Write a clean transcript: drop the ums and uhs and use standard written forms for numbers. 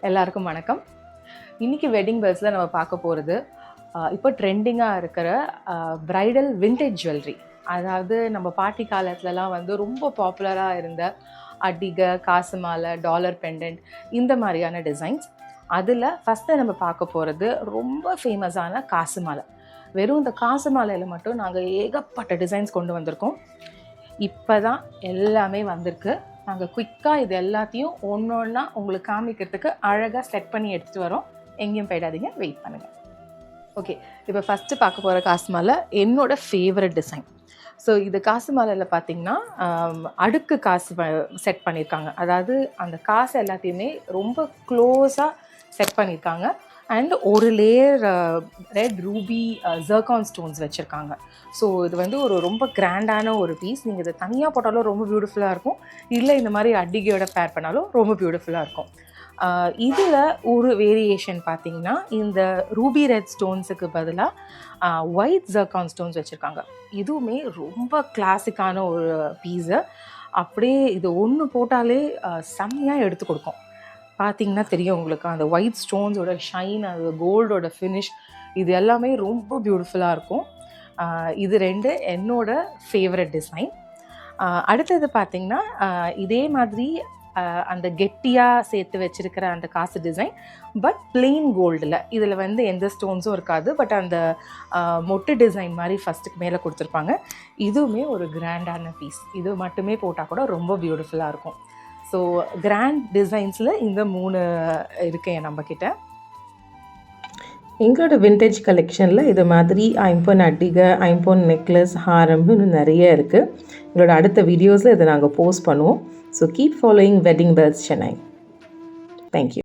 எல்லாருக்கும் வணக்கம். இன்னைக்கு வெட்டிங் பெல்ஸில் நம்ம பார்க்க போகிறது இப்போ ட்ரெண்டிங்காக இருக்கிற பிரைடல் விண்டேஜ் ஜுவல்லரி. அதாவது நம்ம பாட்டி காலத்துலலாம் வந்து ரொம்ப பாப்புலராக இருந்த அடிகை, காசு மாலை, டாலர் பெண்டன்ட் இந்த மாதிரியான டிசைன்ஸ். அதில் ஃபஸ்ட்டு நம்ம பார்க்க போகிறது ரொம்ப ஃபேமஸான காசு மாலை. வெறும் இந்த காசு மாலையில் மட்டும் நாங்கள் ஏகப்பட்ட டிசைன்ஸ் கொண்டு வந்திருக்கோம். இப்போ தான் எல்லாமே வந்திருக்கு. நாங்கள் குயிக்காக இது எல்லாத்தையும் ஒன்று ஒன்றா உங்களுக்கு காமிக்கிறதுக்கு அழகாக செட் பண்ணி எடுத்துகிட்டு வரோம். எங்கேயும் போயிடாதீங்க, வெயிட் பண்ணுங்கள். ஓகே, இப்போ ஃபஸ்ட்டு பார்க்க போகிற காசு மாலை என்னோடய ஃபேவரட் டிசைன். ஸோ இது காசு மாலையில் பார்த்திங்கன்னா அடுக்கு காசு செட் பண்ணியிருக்காங்க. அதாவது அந்த காசு எல்லாத்தையுமே ரொம்ப க்ளோஸாக செட் பண்ணியிருக்காங்க. அண்ட் ஒரு layer red Ruby zircon stones வச்சுருக்காங்க. ஸோ இது வந்து ஒரு ரொம்ப கிராண்டான ஒரு பீஸ். நீங்கள் இதை தனியாக போட்டாலும் ரொம்ப பியூட்டிஃபுல்லாக இருக்கும், இல்லை இந்த மாதிரி அடிகையோட பேர் பண்ணாலும் ரொம்ப பியூட்டிஃபுல்லாக இருக்கும். இதில் ஒரு வேரியேஷன் பார்த்திங்கன்னா இந்த ரூபி ரெட் ஸ்டோன்ஸுக்கு பதிலாக ஒயிட் ஜர்கான் ஸ்டோன்ஸ் வச்சுருக்காங்க. இதுவுமே ரொம்ப கிளாசிக்கான ஒரு பீஸு. அப்படியே இது ஒன்று போட்டாலே செம்மையாக எடுத்து கொடுக்கும். பார்த்திங்கன்னா தெரியும் உங்களுக்கு, அந்த ஒயிட் ஸ்டோன்ஸோட ஷைன், அது கோல்டோட ஃபினிஷ், இது எல்லாமே ரொம்ப பியூட்டிஃபுல்லாக இருக்கும். இது ரெண்டு என்னோட ஃபேவரட் டிசைன். அடுத்தது பார்த்திங்கன்னா இதே மாதிரி அந்த கெட்டியாக சேர்த்து வச்சுருக்கிற அந்த காசு டிசைன், பட் பிளெயின் கோல்டில். இதில் வந்து எந்த ஸ்டோன்ஸும் இருக்காது, பட் அந்த மொட்டு டிசைன் மாதிரி ஃபஸ்ட்டுக்கு மேலே கொடுத்துருப்பாங்க. இதுவுமே ஒரு கிராண்டான பீஸ். இது மட்டுமே போட்டால் கூட ரொம்ப பியூட்டிஃபுல்லாக இருக்கும். ஸோ கிராண்ட் டிசைன்ஸில் இந்த 3 இருக்கேன் நம்மக்கிட்ட. எங்களோட விண்டேஜ் கலெக்ஷனில் இது மாதிரி ஐம்பொன் அடிகை, ஐம்பொன் நெக்லஸ், ஹாரம்னு இன்னும் நிறைய இருக்குது. எங்களோட அடுத்த வீடியோஸில் இதை நாங்கள் போஸ்ட் பண்ணுவோம். So keep following Wedding Bells Chennai. Thank you.